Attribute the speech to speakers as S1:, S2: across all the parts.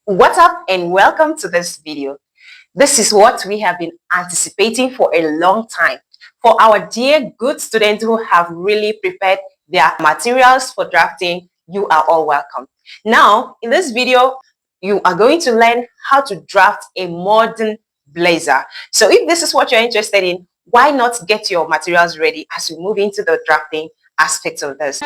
S1: What's up and welcome to this video. This is what we have been anticipating for a long time. For our dear good students who have really prepared their materials for drafting, you are all welcome. Now, in this video, you are going to learn how to draft a modern blazer. So if this is what you're interested in, why not get your materials ready as we move into the drafting aspects of this.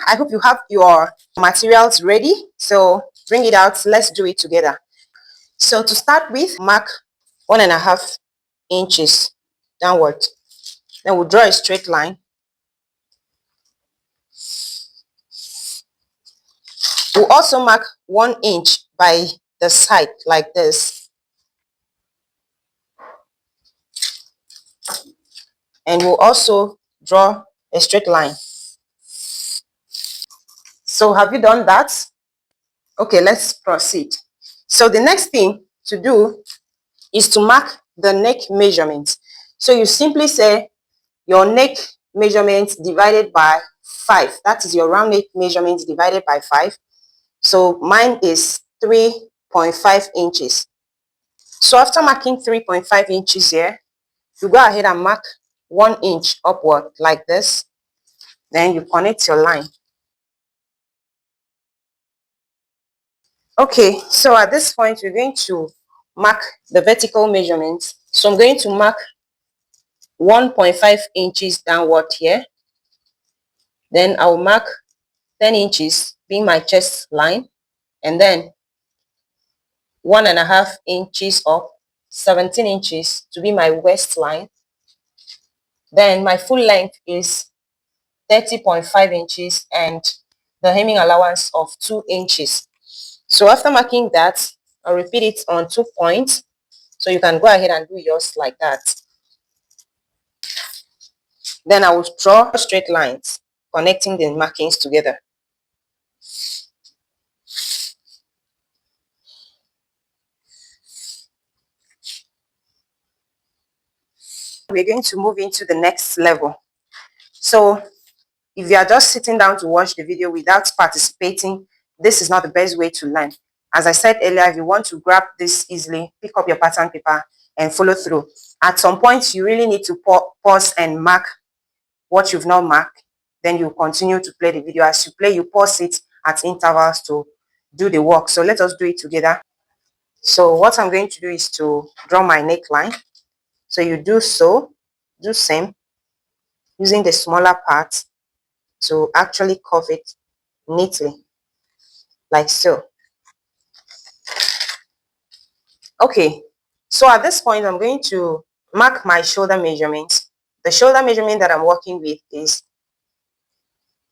S1: I hope you have your materials ready. So bring it out. Let's do it together. So to start with, mark 1.5 inches downward. Then we'll draw a straight line. We'll also mark 1 inch by the side like this. And we'll also draw a straight line. So have you done that? Okay, let's proceed. So the next thing to do is to mark the neck measurement. So you simply say your neck measurement divided by 5. That is your round neck measurement divided by 5. So mine is 3.5 inches. So after marking 3.5 inches here, you go ahead and mark 1 inch upward like this. Then you connect your line. Okay, so at this point, we're going to mark the vertical measurement. So I'm going to mark 1.5 inches downward here. Then I'll mark 10 inches being my chest line. And then 1.5 inches up, 17 inches to be my waistline. Then my full length is 30.5 inches and the hemming allowance of 2 inches. So after marking that, I'll repeat it on 2 points. So you can go ahead and do yours like that. Then I will draw straight lines connecting the markings together. We're going to move into the next level. So if you are just sitting down to watch the video without participating, this is not the best way to learn. As I said earlier, if you want to grab this easily, pick up your pattern paper and follow through. At some point, you really need to pause and mark what you've not marked. Then you continue to play the video. As you play, you pause it at intervals to do the work. So let us do it together. So what I'm going to do is to draw my neckline. So you do same, using the smaller part to actually curve it neatly, like so. Okay, so at this point, I'm going to mark my shoulder measurement. The shoulder measurement that I'm working with is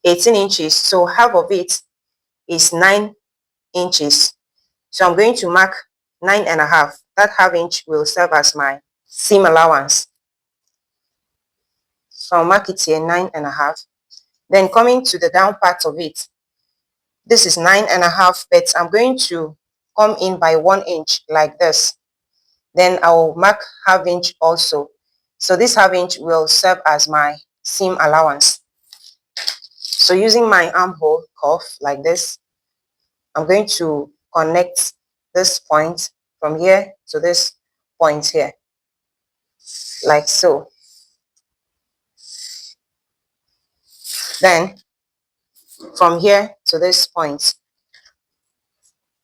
S1: 18 inches, so half of it is 9 inches. So I'm going to mark 9.5. That half inch will serve as my seam allowance. So I'll mark it here, 9.5. Then coming to the down part of it, this is 9.5, but I'm going to come in by 1 inch like this. Then I'll mark half inch also. So this half inch will serve as my seam allowance. So using my armhole cuff like this, I'm going to connect this point from here to this point here, like so. Then from here to this point.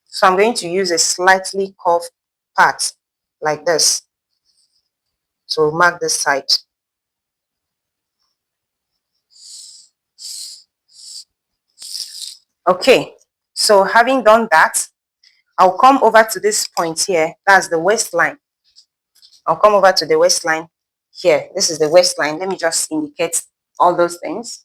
S1: So I'm going to use a slightly curved part like this to mark this side. Okay, so having done that, I'll come over to this point here. That's the waistline. I'll come over to the waistline here. This is the waistline. Let me just indicate all those things.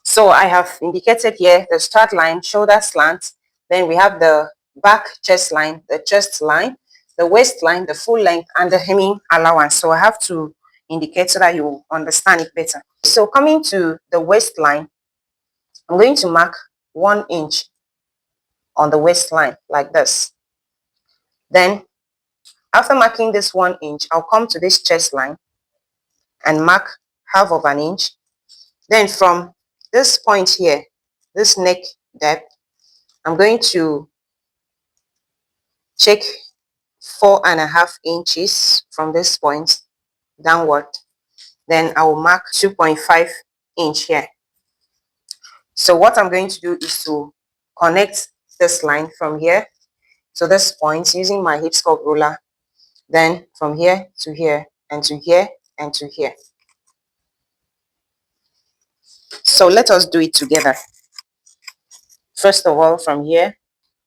S1: So I have indicated here the start line, shoulder slant. Then we have the back chest line, the chest line, the waistline, the full length, and the hemming allowance. So I have to indicate so that you understand it better. So coming to the waistline, I'm going to mark 1 inch on the waistline like this. Then after marking this 1 inch, I'll come to this chest line and mark half of an inch. Then from this point here, this neck depth, I'm going to check 4.5 inches from this point downward. Then I will mark 2.5 inch here. So what I'm going to do is to connect this line from here to this point using my hip sculpt ruler. Then from here to here and to here and to here. So let us do it together. First of all, from here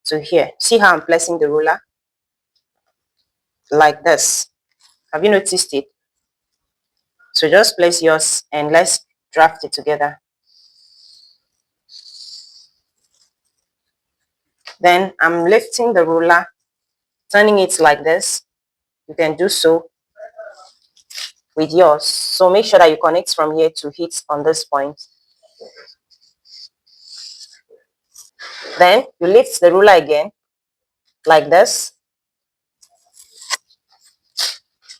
S1: to here. See how I'm placing the ruler? Like this. Have you noticed it? So just place yours and let's draft it together. Then I'm lifting the ruler, turning it like this. You can do so with yours. So make sure that you connect from here to hit on this point. Then you lift the ruler again like this.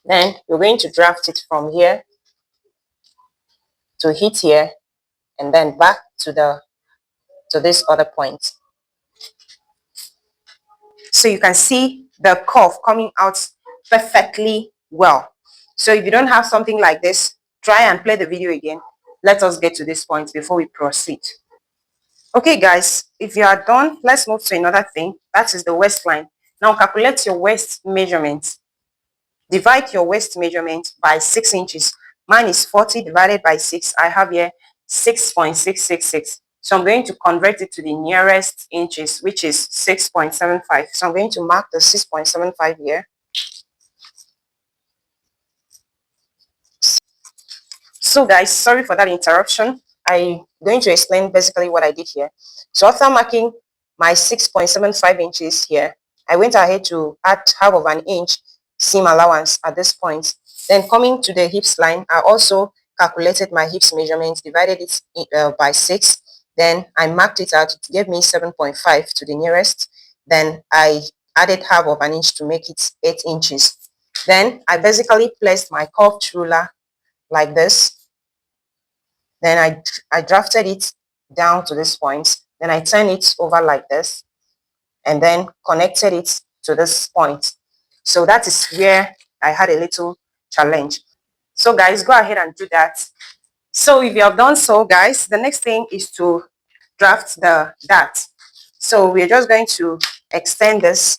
S1: Then you're going to draft it from here to hit here and then back to this other point. So you can see the curve coming out perfectly well. So if you don't have something like this, try and play the video again. Let us get to this point before we proceed. Okay guys, if you are done, let's move to another thing. That is the waistline. Now calculate your waist measurement. Divide your waist measurement by 6 inches. Mine is 40 divided by 6. I have here 6.666. So I'm going to convert it to the nearest inches, which is 6.75. So I'm going to mark the 6.75 here. So guys, sorry for that interruption. I'm going to explain basically what I did here. So after marking my 6.75 inches here, I went ahead to add half of an inch seam allowance at this point. Then coming to the hips line, I also calculated my hips measurement, divided it by 6. Then I marked it out. It gave me 7.5 to the nearest. Then I added half of an inch to make it 8 inches. Then I basically placed my curved ruler like this. Then I drafted it down to this point. Then I turned it over like this and then connected it to this point. So that is where I had a little challenge. So guys, go ahead and do that. So if you have done so, guys, the next thing is to draft the dart. So we're just going to extend this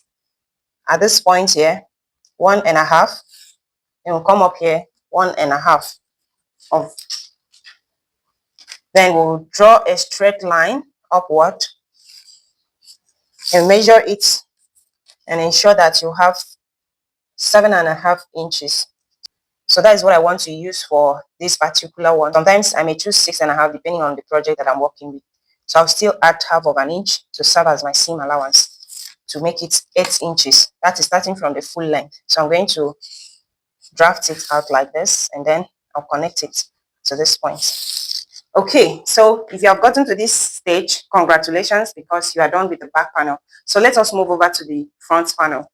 S1: at this point here, 1.5, and we'll come up here, 1.5 of. Then we'll draw a straight line upward and measure it and ensure that you have 7.5 inches. So that is what I want to use for this particular one. Sometimes I may choose 6.5 depending on the project that I'm working with. So I'll still add half of an inch to serve as my seam allowance to make it 8 inches. That is starting from the full length. So I'm going to draft it out like this and then I'll connect it to this point. Okay, so if you have gotten to this stage, congratulations, because you are done with the back panel. So let us move over to the front panel.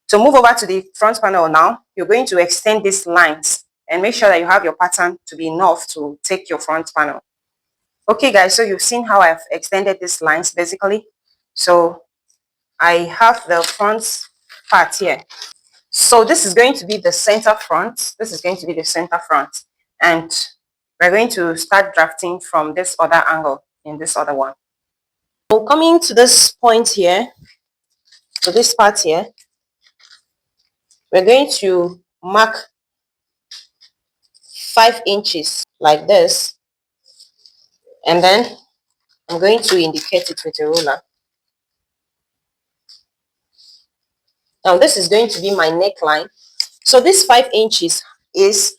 S1: To move over to the front panel now, you're going to extend these lines and make sure that you have your pattern to be enough to take your front panel. Okay guys, so you've seen how I've extended these lines basically. So I have the front part here. So this is going to be the center front. This is going to be the center front. And we're going to start drafting from this other angle in this other one. So coming to this point here, to this part here, we're going to mark 5 inches like this. And then I'm going to indicate it with a ruler. Now this is going to be my neckline. So this 5 inches is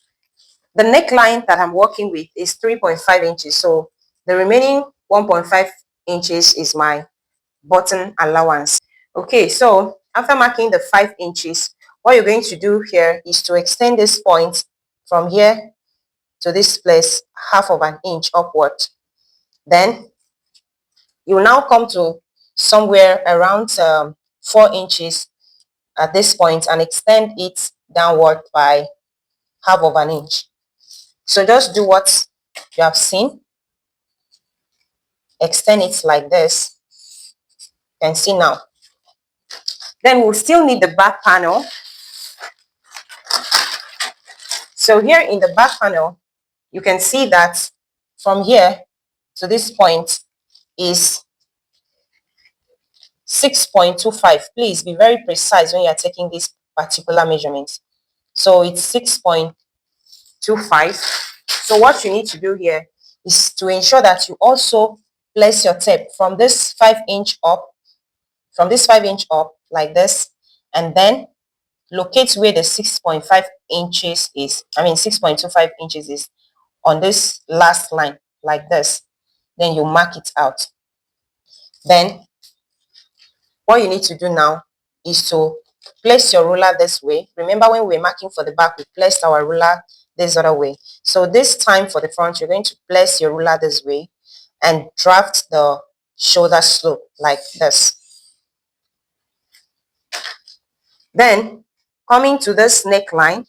S1: the neckline that I'm working with is 3.5 inches. So the remaining 1.5 inches is my button allowance. Okay, so after marking the 5 inches, what you're going to do here is to extend this point from here to this place half of an inch upward. Then you will now come to somewhere around 4 inches at this point and extend it downward by half of an inch. So just do what you have seen. extend it like this. You can see now. Then we'll still need the back panel. So here in the back panel, you can see that from here to this point is 6.25. Please be very precise when you are taking this particular measurement. So it's 6.25. So what you need to do here is to ensure that you also place your tape from this 5-inch up, like this, and then locate where the 6.5 inches is. 6.25 inches is on this last line, like this. Then you mark it out. Then what you need to do now is to place your ruler this way. Remember when we were marking for the back, we placed our ruler this other way. So this time for the front, you're going to place your ruler this way and draft the shoulder slope like this. Then coming to this neckline,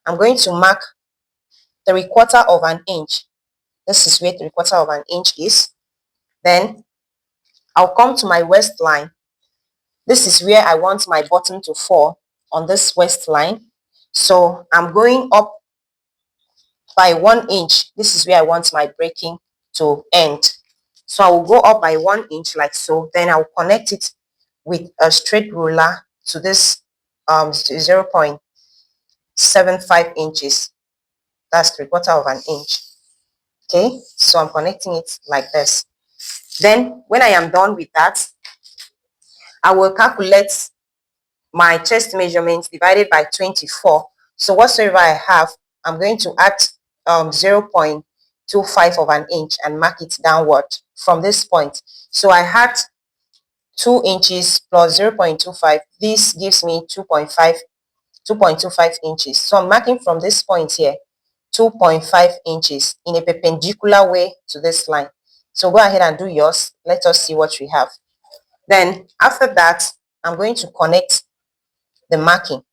S1: I'm going to mark 3/4 of an inch. This is where 3/4 of an inch is. Then I'll come to my waistline. This is where I want my button to fall on this waistline. So I'm going up by 1 inch. This is where I want my breaking to end. So I will go up by 1 inch like so. Then I'll connect it with a straight ruler to this 0.75 inches. That's 3/4 of an inch. Okay, so I'm connecting it like this. Then when I am done with that, I will calculate my chest measurement divided by 24. So whatsoever I have, I'm going to add 0.25 of an inch and mark it downward from this point. So I had 2 inches plus 0.25. This gives me 2.25 inches. So I'm marking from this point here 2.5 inches in a perpendicular way to this line. So go ahead and do yours. Let us see what we have. Then after that, I'm going to connect the marking,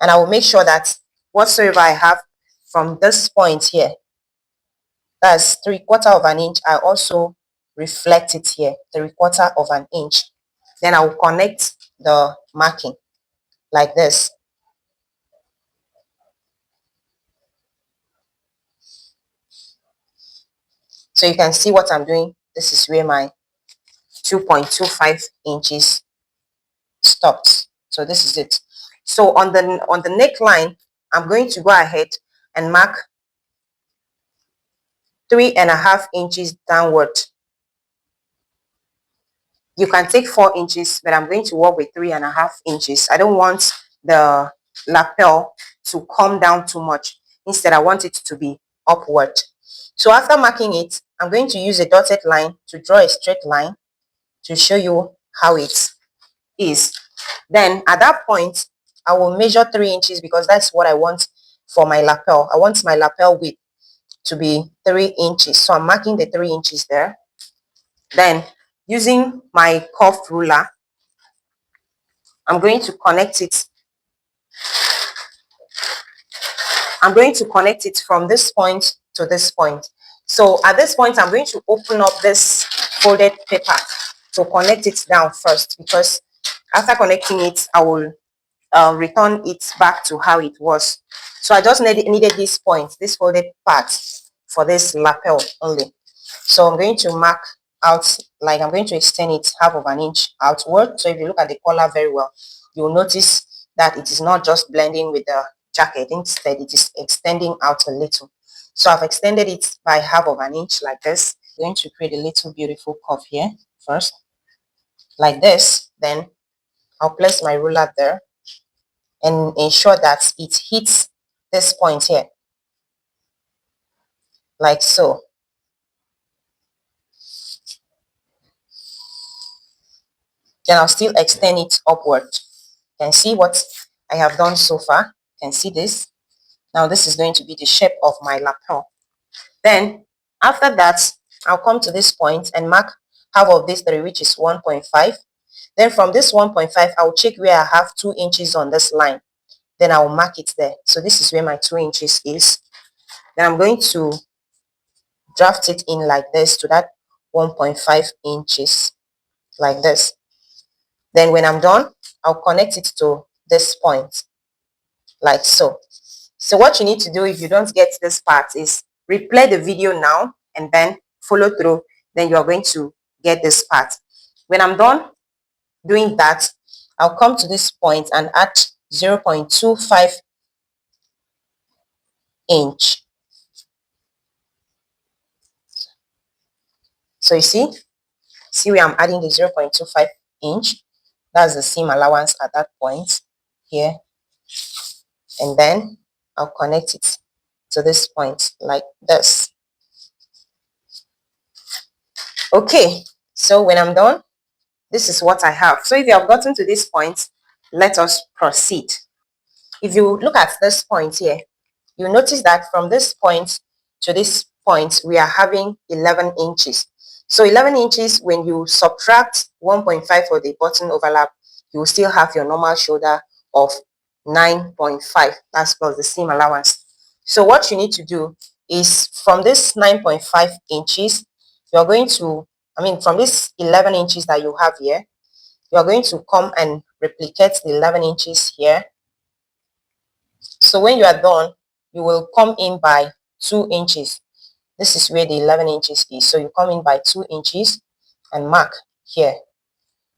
S1: and I will make sure that whatsoever I have from this point here, that's 3/4 of an inch, I also reflect it here, 3/4 of an inch. Then I will connect the marking like this. So you can see what I'm doing. This is where my 2.25 inches stopped. So this is it. So on the neckline, I'm going to go ahead and mark 3.5 inches downward. You can take 4 inches, but I'm going to work with 3.5 inches. I don't want the lapel to come down too much. Instead, I want it to be upward. So after marking it, I'm going to use a dotted line to draw a straight line to show you how it is. Then at that point, I will measure 3 inches because that's what I want for my lapel. I want my lapel width to be 3 inches. So I'm marking the 3 inches there. Then using my curved ruler, I'm going to connect it. I'm going to connect it from this point to this point. So at this point, I'm going to open up this folded paper to connect it down first, because after connecting it, I will return it back to how it was. So I just needed this point, this folded part, for this lapel only. So I'm going to mark out, like I'm going to extend it 1/2 of an inch outward. So if you look at the collar very well, you'll notice that it is not just blending with the jacket. Instead, it is extending out a little. So I've extended it by 1/2 of an inch like this. I'm going to create a little beautiful curve here first, like this. Then I'll place my ruler there and ensure that it hits this point here, like so. Then I'll still extend it upward. You can see what I have done so far. You can see this. Now this is going to be the shape of my lapel. Then after that, I'll come to this point and mark 1/2 of this 3, which is 1.5. Then from this 1.5, I'll check where I have 2 inches on this line. Then I'll mark it there. So this is where my 2 inches is. Then I'm going to draft it in like this to that 1.5 inches like this. Then when I'm done, I'll connect it to this point like so. So what you need to do if you don't get this part is replay the video now and then follow through. Then you are going to get this part. When I'm done doing that, I'll come to this point and add 0.25 inch. So you see where I'm adding the 0.25 inch. That's the seam allowance at that point here. And then I'll connect it to this point like this. Okay, so when I'm done, this is what I have. So if you have gotten to this point, let us proceed. If you look at this point here, you notice that from this point to this point, we are having 11 inches. So 11 inches, when you subtract 1.5 for the button overlap, you will still have your normal shoulder of 9.5. That's plus the seam allowance. So what you need to do is from this 9.5 inches, you're going to, from this 11 inches that you have here, you are going to come and replicate the 11 inches here. So when you are done, you will come in by 2 inches. This is where the 11 inches is. So you come in by 2 inches and mark here.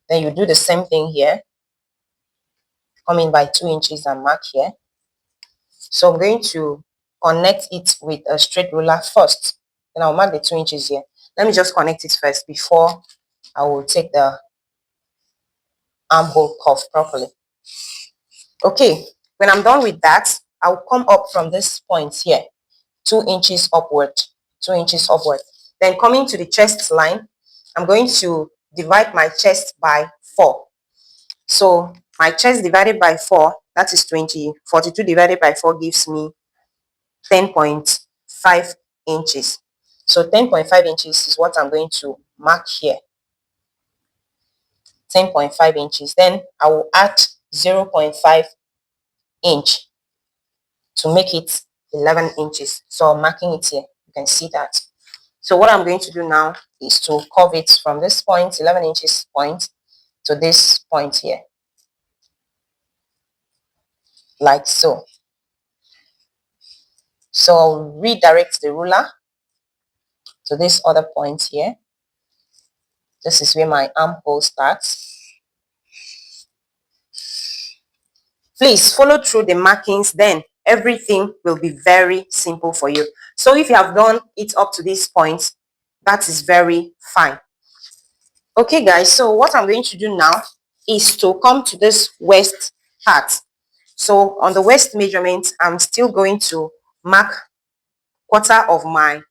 S1: Then you do the same thing here. Come in by 2 inches and mark here. So I'm going to connect it with a straight ruler first. Then I'll mark the 2 inches here. Let me just connect it first before I will take the armhole cuff properly. Okay, when I'm done with that, I'll come up from this point here, 2 inches upward, 2 inches upward. Then coming to the chest line, I'm going to divide my chest by 4. So my chest divided by 4, that is 20. 42 divided by 4 gives me 10.5 inches. So 10.5 inches is what I'm going to mark here. 10.5 inches. Then I will add 0.5 inch to make it 11 inches. So I'm marking it here. You can see that. So what I'm going to do now is to curve it from this point, 11 inches point, to this point here. Like so. So I'll redirect the ruler to this other point here. This is where my armhole starts. Please follow through the markings, then everything will be very simple for you. So if you have done it up to this point, that is very fine. Okay guys, so what I'm going to do now is to come to this waist part. So on the waist measurement, I'm still going to mark quarter of my,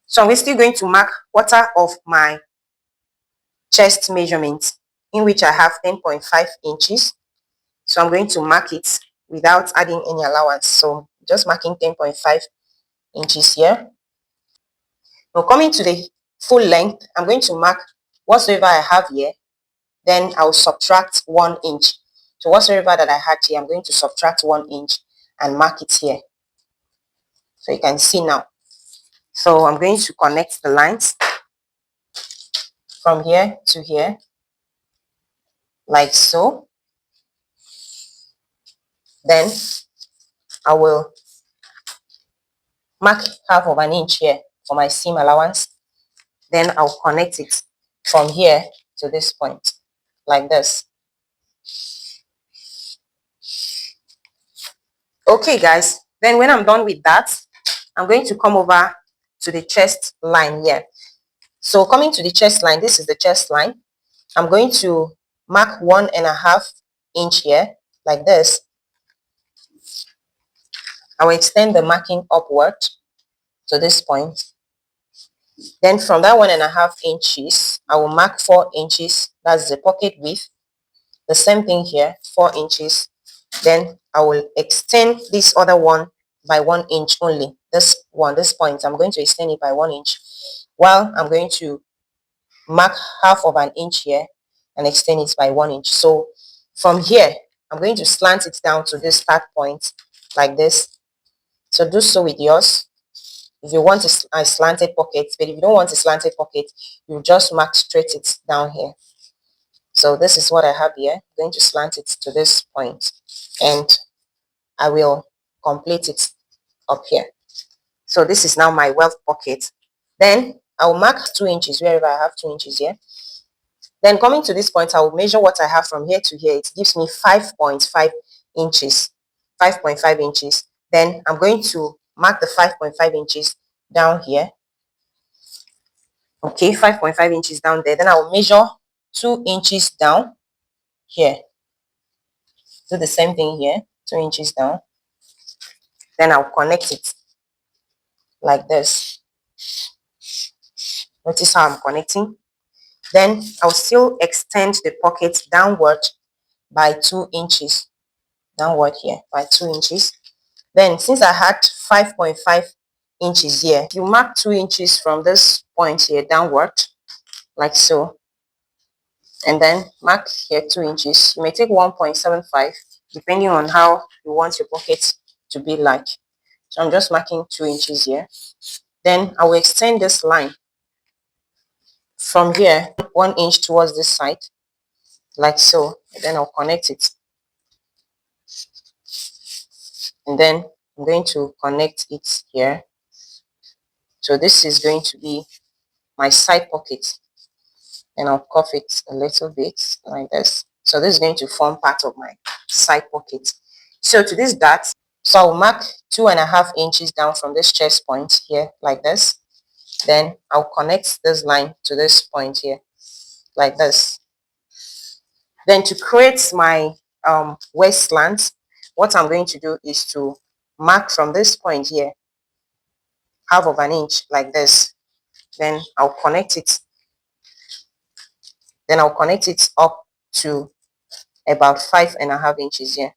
S1: so I'm still going to mark quarter of my chest measurement, in which I have 10.5 inches. So I'm going to mark it without adding any allowance. So just marking 10.5 inches here. Now coming to the full length, I'm going to mark whatsoever I have here. Then I'll subtract 1 inch. So whatsoever that I had here, I'm going to subtract 1 inch and mark it here. So you can see now. So I'm going to connect the lines from here to here, like so. Then I will mark half of an inch here for my seam allowance. Then I'll connect it from here to this point, like this. Okay guys, then when I'm done with that, I'm going to come over to the chest line here. So coming to the chest line, this is the chest line. I'm going to mark 1.5 inch here, like this. I will extend the marking upward to this point. Then from that 1.5 inches, I will mark 4 inches. That's the pocket width. The same thing here, 4 inches. Then I will extend this other one by 1 inch only. This point, I'm going to extend it by 1 inch. While I'm going to mark half of an inch here and extend it by 1 inch. So from here, I'm going to slant it down to this start point like this. So do so with yours. if you want a slanted pocket. But if you don't want a slanted pocket, you just mark straight it down here. So this is what I have here. I'm going to slant it to this point, and I will complete it up here. So this is now my weft pocket. Then I will mark 2 inches wherever I have 2 inches here. Then coming to this point, I will measure what I have from here to here. It gives me 5.5 inches. 5.5 inches. Then I'm going to mark the 5.5 inches down here. Okay, 5.5 inches down there. Then I will measure 2 inches down here. Do the same thing here, 2 inches down. Then I'll connect it like this. Notice how I'm connecting. Then I'll still extend the pocket downward by 2 inches. Downward here by 2 inches. Then since I had 5.5 inches here, you mark 2 inches from this point here downward, like so. And then mark here 2 inches. You may take 1.75 depending on how you want your pocket to be like. So I'm just marking 2 inches here. Then I will extend this line from here 1 inch towards this side, like so. And then I'll connect it. And then I'm going to connect it here. So this is going to be my side pocket. And I'll cuff it a little bit like this. So this is going to form part of my side pocket. So to this dart, so I'll mark 2.5 inches down from this chest point here like this. Then I'll connect this line to this point here like this. Then to create my waist slant, what I'm going to do is to mark from this point here 1/2 inch like this. Then I'll connect it. Then I'll connect it up to about 5.5 inches here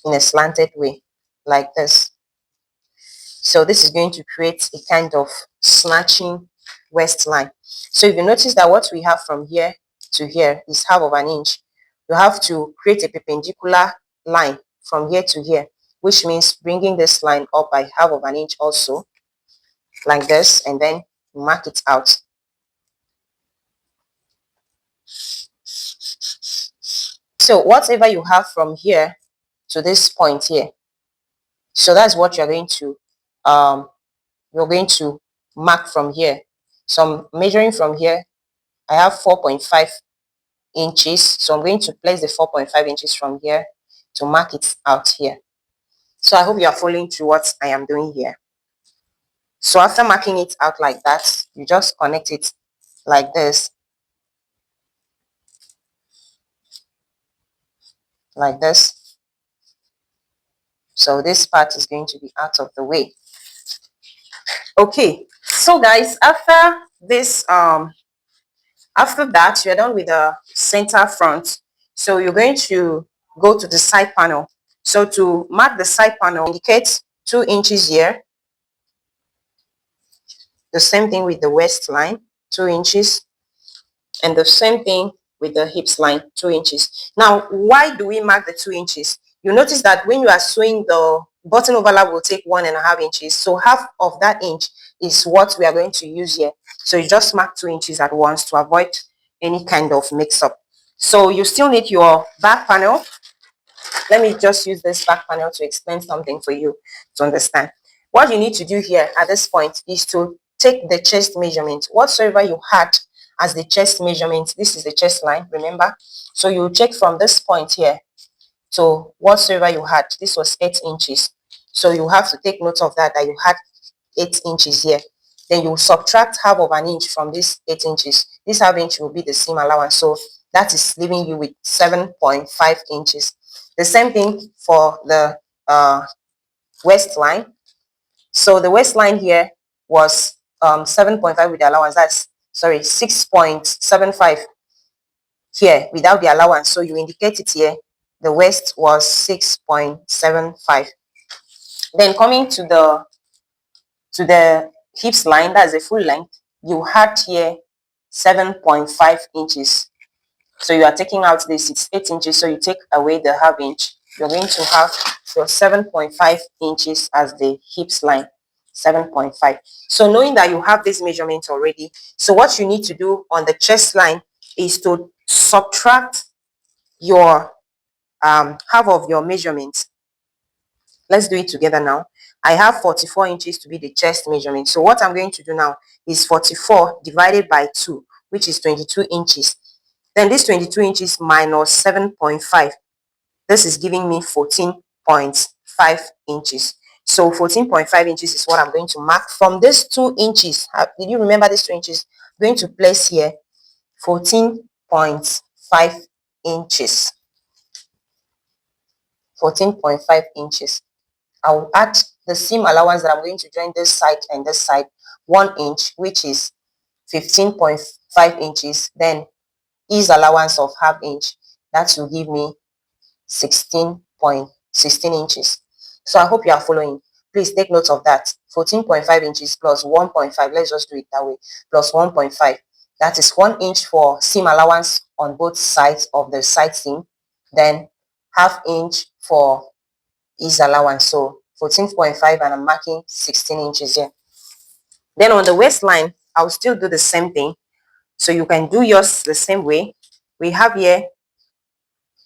S1: in a slanted way like this. So this is going to create a kind of snatching waistline. So if you notice that what we have from here to here is 1/2 inch, you have to create a perpendicular line from here to here, which means bringing this line up by 1/2 inch also like this, and then mark it out. So whatever you have from here to this point here, so that's what you're going to mark from here. So I'm measuring from here. I have 4.5 inches, so I'm going to place the 4.5 inches from here to mark it out here. So I hope you are following through what I am doing here. So after marking it out like that, you just connect it like this, like this. So this part is going to be out of the way. Okay, so guys, after this after that, you're done with the center front. So you're going to go to the side panel. So to mark the side panel, indicate 2 inches here. The same thing with the waistline, 2 inches. And the same thing with the hips line, 2 inches. Now, why do we mark the 2 inches? You notice that when you are sewing, the button overlap will take 1.5 inches. So half of that inch is what we are going to use here. So you just mark 2 inches at once to avoid any kind of mix-up. So you still need your back panel. Let me just use this back panel to explain something for you to understand. What you need to do here at this point is to take the chest measurement. Whatsoever you had as the chest measurement, this is the chest line, remember? So you check from this point here to whatsoever you had. This was 8 inches. So you have to take note of that you had 8 inches here. Then you subtract 1/2 inch from this 8 inches. This 1/2 inch will be the seam allowance. So that is leaving you with 7.5 inches. The same thing for the waistline. So the waistline here was 7.5 with the allowance. That's 6.75 here without the allowance. So you indicate it here. The waist was 6.75. Then coming to the hips line, that's the full length, you had here 7.5 inches. So you are taking out this, it's 8 inches, so you take away the 1/2 inch. you're going to have your 7.5 inches as the hips line. 7.5. So knowing that you have this measurement already, so what you need to do on the chest line is to subtract your half of your measurement. Let's do it together now. I have 44 inches to be the chest measurement. So what I'm going to do now is 44 divided by 2, which is 22 inches. Then this 22 inches minus 7.5. This is giving me 14.5 inches. So 14.5 inches is what I'm going to mark from this 2 inches. Did you remember this 2 inches? I'm going to place here 14.5 inches. 14.5 inches. I will add the seam allowance that I'm going to join this side and this side, 1 inch, which is 15.5 inches. Then ease allowance of half inch, that will give me 16 inches. So I hope you are following. Please take note of that. 14.5 inches plus 1.5. Let's just do it that way. Plus 1.5. That is 1 inch for seam allowance on both sides of the side seam. Then half inch for ease allowance. So 14.5 and I'm marking 16 inches here. Then on the waistline, I'll still do the same thing. So you can do yours the same way. We have here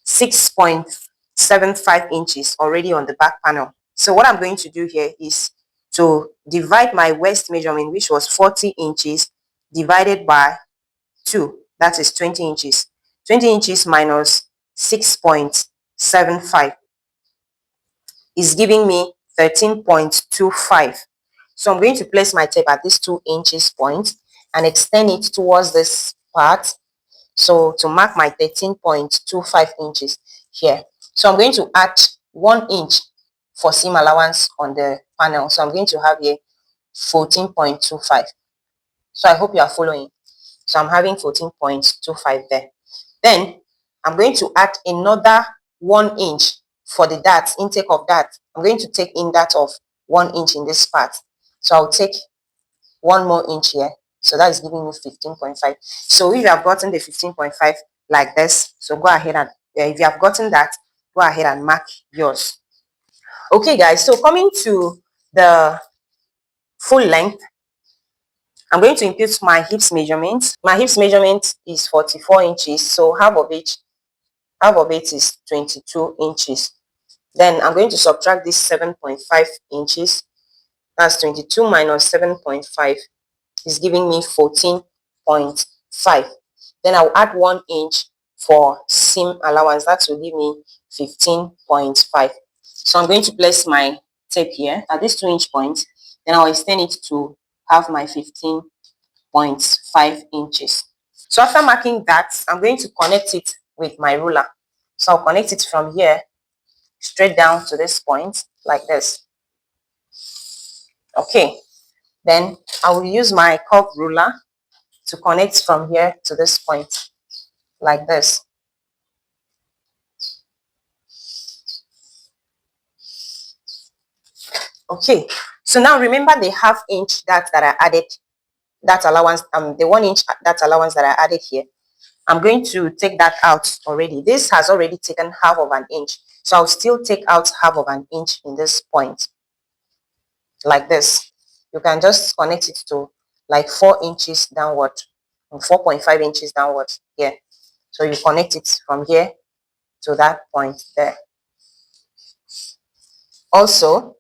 S1: 6.75 inches already on the back panel. So what I'm going to do here is to divide my waist measurement, which was 40 inches, divided by 2. That is 20 inches. 20 inches minus 6.75 is giving me 13.25. So I'm going to place my tape at this 2 inches point and extend it towards this part. So to mark my 13.25 inches here. So I'm going to add 1 inch for seam allowance on the panel. So I'm going to have here 14.25. So I hope you are following. So I'm having 14.25 there. Then I'm going to add another 1 inch for the dart, intake of dart. I'm going to take in that of 1 inch in this part. So I'll take 1 more inch here. So that is giving me 15.5. So if you have gotten the 15.5 like this, so go ahead and if you have gotten that, go ahead and mark yours. Okay, guys. So coming to the full length, I'm going to input my hips measurement. My hips measurement is 44 inches. So half of it is 22 inches. Then I'm going to subtract this 7.5 inches. That's 22 minus 7.5 is giving me 14.5. Then I'll add 1 inch for seam allowance. That will give me 15.5. So I'm going to place my tape here at this 2 inch point. Then I'll extend it to have my 15.5 inches. So after marking that, I'm going to connect it with my ruler. So I'll connect it from here straight down to this point like this. Okay. Then I will use my curved ruler to connect from here to this point like this. Okay. So now remember the half inch that I added, that allowance, the 1 inch that allowance that I added here. I'm going to take that out already. This has already taken half of an inch. So I'll still take out half of an inch in this point like this. You can just connect it to like 4 inches downward, 4.5 inches downward here. So you connect it from here to that point there. Also,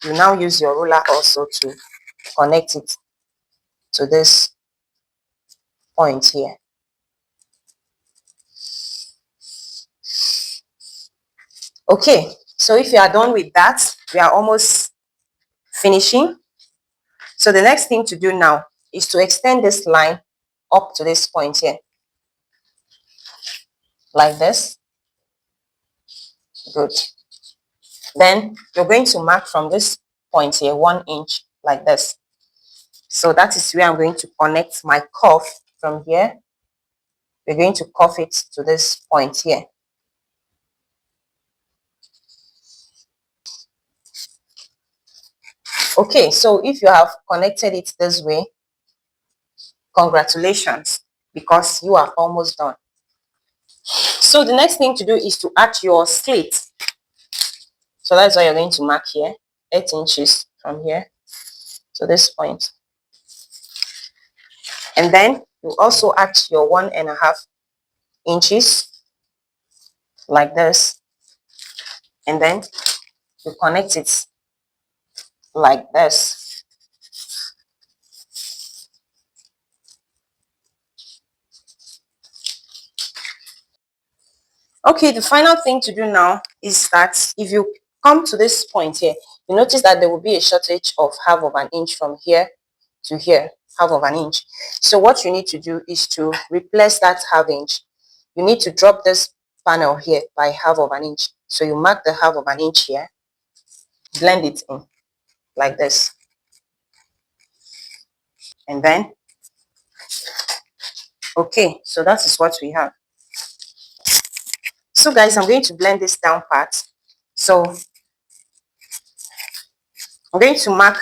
S1: you now use your ruler also to connect it to this point here. Okay, so if you are done with that, we are almost finishing. So the next thing to do now is to extend this line up to this point here. Like this. Good. Then you're going to mark from this point here 1 inch like this. So that is where I'm going to connect my cuff from here. We're going to cuff it to this point here. Okay, so if you have connected it this way, congratulations, because you are almost done. So the next thing to do is to add your slit. So that's why you're going to mark here, 8 inches from here to this point. And then you also add your 1.5 inches like this, and then you connect it like this. Okay, the final thing to do now is that if you come to this point here, you notice that there will be a shortage of half of an inch from here to here, half of an inch. So what you need to do is to replace that half inch. You need to drop this panel here by half of an inch. So you mark the half of an inch here, blend it in like this, and then okay, so that is what we have. So guys, I'm going to blend this down part. So I'm going to mark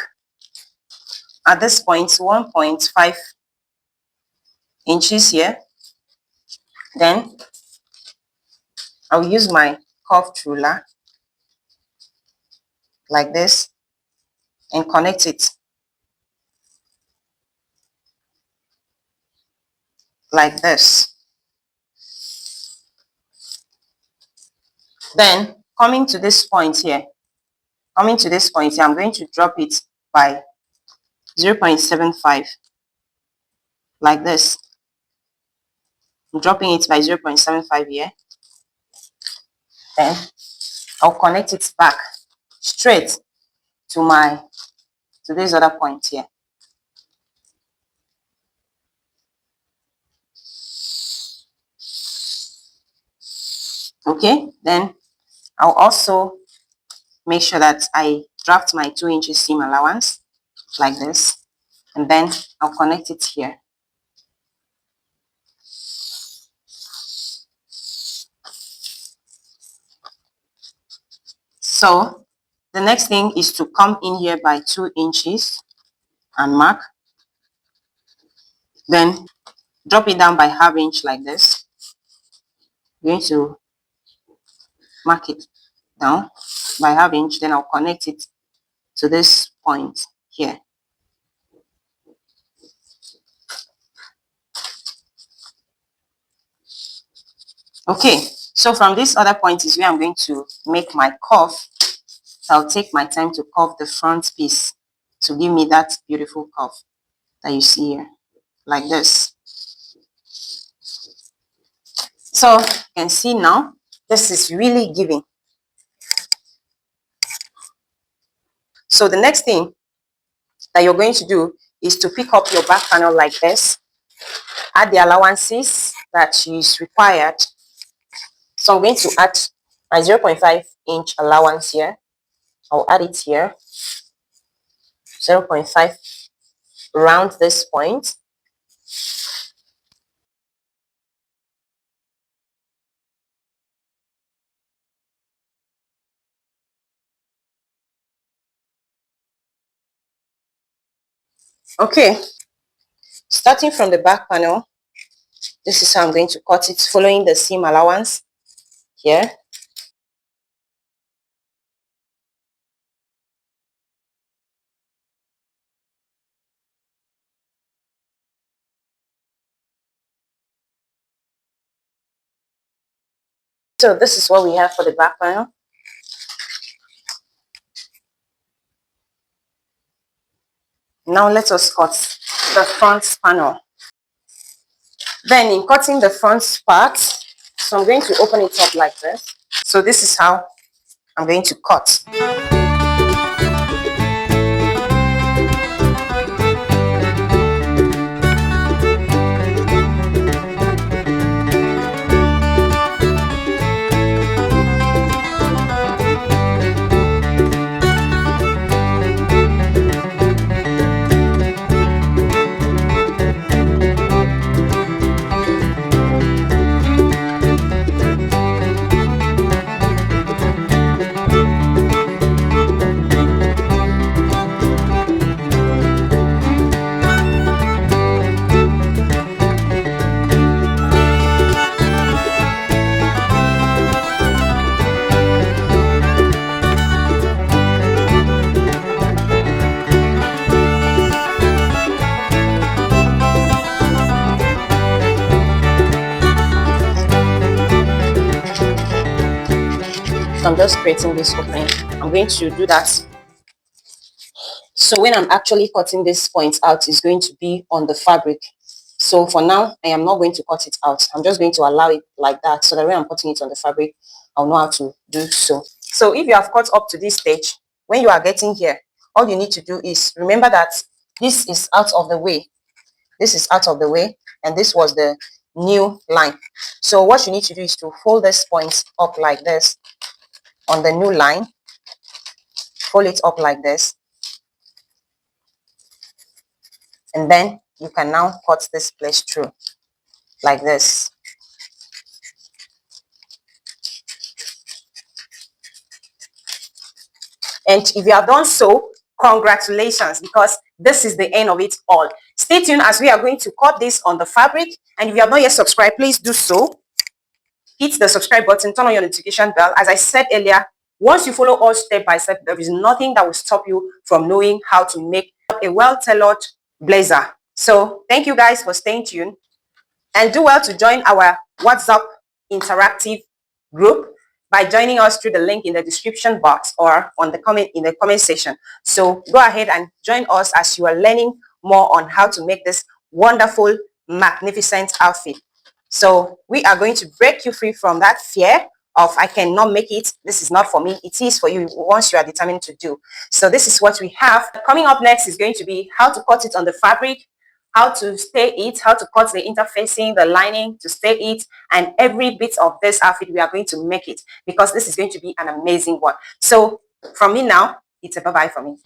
S1: at this point 1.5 inches here. Then I'll use my curved ruler like this and connect it like this. Then coming to this point here, I'm going to drop it by 0.75 like this. I'm dropping it by 0.75 here. Then I'll connect it back straight to this other point here. Okay, then I'll also make sure that I draft my 2 inches seam allowance like this, and then I'll connect it here. So the next thing is to come in here by 2 inches and mark, then drop it down by half inch like this. I'm going to mark it down by half inch, then I'll connect it to this point here. Okay, so from this other point is where I'm going to make my curve. So I'll take my time to curve the front piece to give me that beautiful curve that you see here, like this. So you can see now, this is really giving. So the next thing that you're going to do is to pick up your back panel like this, add the allowances that is required. So I'm going to add my 0.5 inch allowance here. I'll add it here, 0.5 around this point. Okay, starting from the back panel, this is how I'm going to cut it, following the seam allowance here. So this is what we have for the back panel. Now let us cut the front panel. Then in cutting the front part, so I'm going to open it up like this. So this is how I'm going to cut. So I'm just creating this opening. I'm going to do that. So when I'm actually cutting this point out, it's going to be on the fabric. So for now, I am not going to cut it out. I'm just going to allow it like that, so that when I'm cutting it on the fabric, I'll know how to do so. So if you have cut up to this stage, when you are getting here, all you need to do is remember that this is out of the way. This is out of the way, and this was the new line. So what you need to do is to fold this point up like this on the new line. Fold it up like this, and then you can now cut this place through like this. And if you have done so, congratulations, because this is the end of it all. Stay tuned as we are going to cut this on the fabric. And if you have not yet subscribed, please do so. Hit the subscribe button, turn on your notification bell. As I said earlier, once you follow us step by step, there is nothing that will stop you from knowing how to make a well-tailored blazer. So thank you guys for staying tuned, and do well to join our WhatsApp interactive group by joining us through the link in the description box or on the comment section. So go ahead and join us as you are learning more on how to make this wonderful, magnificent outfit. So we are going to break you free from that fear of I cannot make it, this is not for me. It is for you once you are determined to do. So this is what we have. Coming up next is going to be how to cut it on the fabric, how to stay it, how to cut the interfacing, the lining to stay it, and every bit of this outfit we are going to make it, because this is going to be an amazing one. So from me now, it's a bye-bye for me.